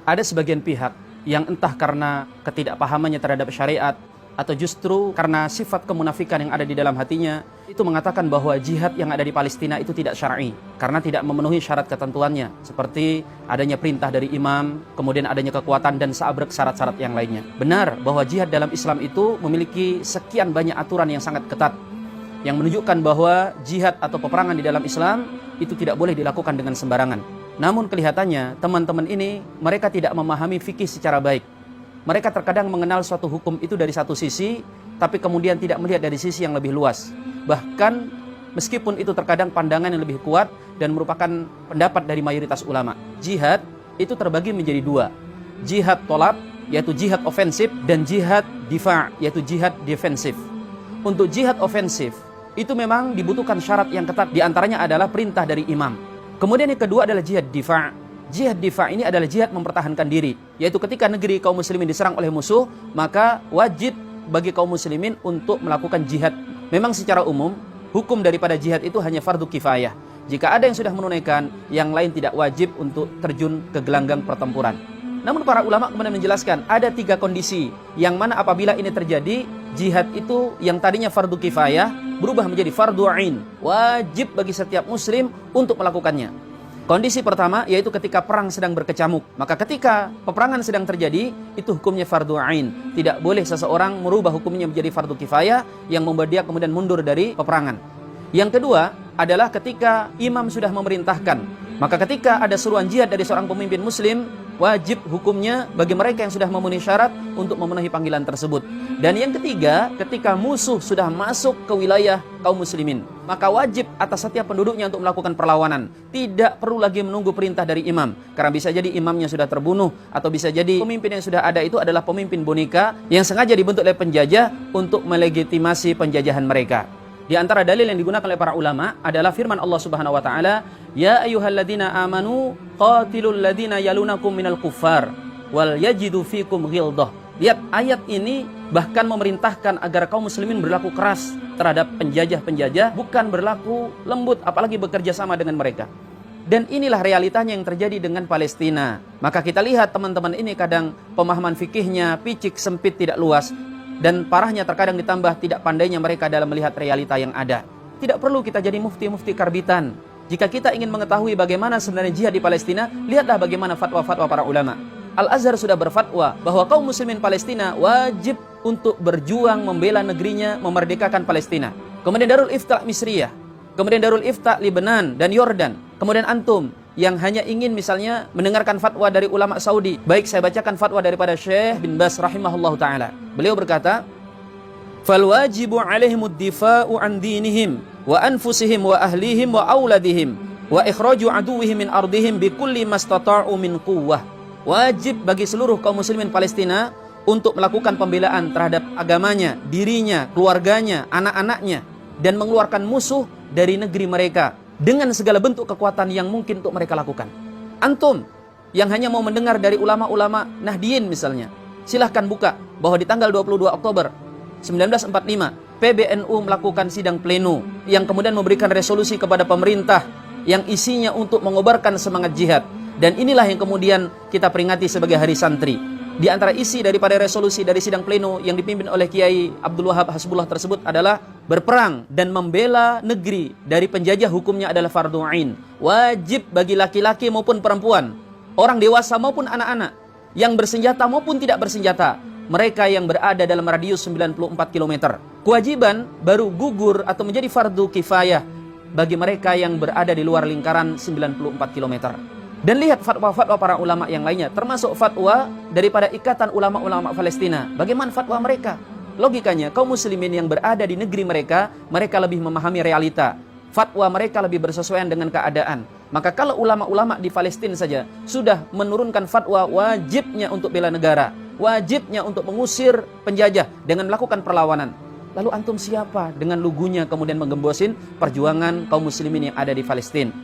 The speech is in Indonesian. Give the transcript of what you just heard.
Ada sebagian pihak yang entah karena ketidakpahamannya terhadap syariat atau justru karena sifat kemunafikan yang ada di dalam hatinya, itu mengatakan bahwa jihad yang ada di Palestina itu tidak syar'i karena tidak memenuhi syarat ketentuannya, seperti adanya perintah dari imam, kemudian adanya kekuatan dan seabrek syarat-syarat yang lainnya. Benar bahwa jihad dalam Islam itu memiliki sekian banyak aturan yang sangat ketat yang menunjukkan bahwa jihad atau peperangan di dalam Islam itu tidak boleh dilakukan dengan sembarangan. Namun kelihatannya teman-teman ini mereka tidak memahami fikih secara baik. Mereka terkadang mengenal suatu hukum itu dari satu sisi, tapi kemudian tidak melihat dari sisi yang lebih luas. Bahkan meskipun itu terkadang pandangan yang lebih kuat dan merupakan pendapat dari mayoritas ulama. Jihad itu terbagi menjadi dua. Jihad tolab, yaitu jihad ofensif, dan jihad difa', yaitu jihad defensif. Untuk jihad ofensif, itu memang dibutuhkan syarat yang ketat. Di antaranya adalah perintah dari imam. Kemudian yang kedua adalah jihad difa'. Jihad difa' ini adalah jihad mempertahankan diri, yaitu ketika negeri kaum muslimin diserang oleh musuh, maka wajib bagi kaum muslimin untuk melakukan jihad. Memang secara umum, hukum daripada jihad itu hanya fardu kifayah. Jika ada yang sudah menunaikan, yang lain tidak wajib untuk terjun ke gelanggang pertempuran. Namun para ulama kemudian menjelaskan ada 3 kondisi yang mana apabila ini terjadi, jihad itu yang tadinya fardu kifayah berubah menjadi fardu ain, wajib bagi setiap muslim untuk melakukannya. Kondisi pertama yaitu ketika perang sedang berkecamuk. Maka ketika peperangan sedang terjadi, itu hukumnya fardu ain. Tidak boleh seseorang merubah hukumnya menjadi fardu kifayah yang membuat dia kemudian mundur dari peperangan. Yang kedua adalah ketika imam sudah memerintahkan. Maka ketika ada seruan jihad dari seorang pemimpin muslim, wajib hukumnya bagi mereka yang sudah memenuhi syarat untuk memenuhi panggilan tersebut. Dan yang ketiga, ketika musuh sudah masuk ke wilayah kaum muslimin, maka wajib atas setiap penduduknya untuk melakukan perlawanan. Tidak perlu lagi menunggu perintah dari imam, karena bisa jadi imamnya sudah terbunuh, atau bisa jadi pemimpin yang sudah ada itu adalah pemimpin boneka yang sengaja dibentuk oleh penjajah untuk melegitimasi penjajahan mereka. Di antara dalil yang digunakan oleh para ulama adalah firman Allah Subhanahu wa taala, "Ya ayyuhalladzina amanu qatilul ladzina yalunakum minal kuffar wal yajidu fikum ghildah." Lihat, ayat ini bahkan memerintahkan agar kaum muslimin berlaku keras terhadap penjajah-penjajah, bukan berlaku lembut apalagi bekerja sama dengan mereka. Dan inilah realitanya yang terjadi dengan Palestina. Maka kita lihat teman-teman ini kadang pemahaman fikihnya picik, sempit, tidak luas. Dan parahnya terkadang ditambah tidak pandainya mereka dalam melihat realita yang ada. Tidak perlu kita jadi mufti-mufti karbitan. Jika kita ingin mengetahui bagaimana sebenarnya jihad di Palestina, lihatlah bagaimana fatwa-fatwa para ulama. Al-Azhar sudah berfatwa bahwa kaum muslimin Palestina wajib untuk berjuang membela negerinya, memerdekakan Palestina. Kemudian Darul Ifta Misriyah, kemudian Darul Ifta Lebanon dan Yordan. Kemudian antum yang hanya ingin misalnya mendengarkan fatwa dari ulama Saudi, baik saya bacakan fatwa daripada Syekh bin Baz rahimahullahu taala. Beliau berkata, "Fal wajibu 'alaihimud difa'u 'an dinihim wa anfusihim wa ahlihim wa auladihim wa ikhraju aduwwihim min ardihim bikulli mastata'u min quwwah." Wajib bagi seluruh kaum muslimin Palestina untuk melakukan pembelaan terhadap agamanya, dirinya, keluarganya, anak-anaknya, dan mengeluarkan musuh dari negeri mereka dengan segala bentuk kekuatan yang mungkin untuk mereka lakukan. Antum yang hanya mau mendengar dari ulama-ulama Nahdiyin misalnya, silahkan buka bahwa di tanggal 22 Oktober 1945 PBNU melakukan sidang pleno yang kemudian memberikan resolusi kepada pemerintah yang isinya untuk mengobarkan semangat jihad. Dan inilah yang kemudian kita peringati sebagai Hari Santri. Di antara isi daripada resolusi dari sidang pleno yang dipimpin oleh Kiai Abdul Wahab Hasbullah tersebut adalah berperang dan membela negeri dari penjajah hukumnya adalah fardu ain. Wajib bagi laki-laki maupun perempuan, orang dewasa maupun anak-anak, yang bersenjata maupun tidak bersenjata, mereka yang berada dalam radius 94 km. Kewajiban baru gugur atau menjadi fardu kifayah bagi mereka yang berada di luar lingkaran 94 km. Dan lihat fatwa-fatwa para ulama yang lainnya, termasuk fatwa daripada Ikatan Ulama-Ulama Palestina. Bagaimana fatwa mereka? Logikanya, kaum muslimin yang berada di negeri mereka, mereka lebih memahami realita. Fatwa mereka lebih bersesuaian dengan keadaan. Maka kalau ulama-ulama di Palestina saja sudah menurunkan fatwa wajibnya untuk bela negara, wajibnya untuk mengusir penjajah dengan melakukan perlawanan, lalu antum siapa dengan lugunya kemudian menggembosin perjuangan kaum muslimin yang ada di Palestina?